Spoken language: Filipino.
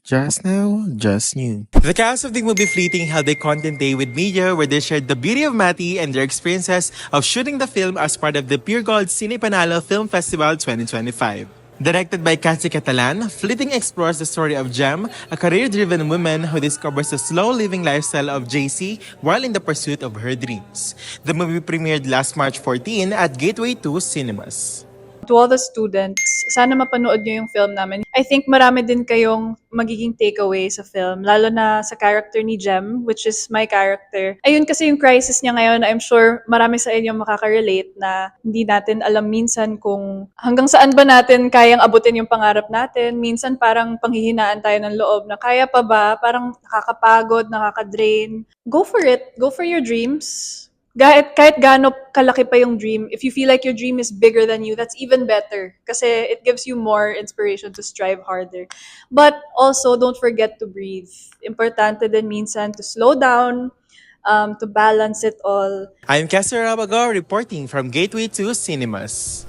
Just now, just new. The cast of the movie Fleeting held a content day with media where they shared the beauty of Mati and their experiences of shooting the film as part of the Pure Gold Cine Panalo Film Festival 2025. Directed by Cassie Catalan, Fleeting explores the story of Jem, a career-driven woman who discovers the slow living lifestyle of JC while in the pursuit of her dreams. The movie premiered last March 14 at Gateway 2 Cinemas. To all the students, sana mapanood nyo yung film namin. I think marami din kayong magiging takeaway sa film, lalo na sa character ni Jem, which is my character. Ayun kasi yung crisis niya ngayon, I'm sure marami sa inyo makaka-relate na hindi natin alam minsan kung hanggang saan ba natin kayang abutin yung pangarap natin. Minsan parang panghihinaan tayo ng loob na kaya pa ba, parang nakakapagod, nakaka-drain. Go for it. Go for your dreams. Kahit gaano kalaki pa yung dream, if you feel like your dream is bigger than you, that's even better. Kasi it gives you more inspiration to strive harder. But also, don't forget to breathe. Importante din minsan to slow down, to balance it all. I'm Kessler Rabago reporting from Gateway 2 Cinemas.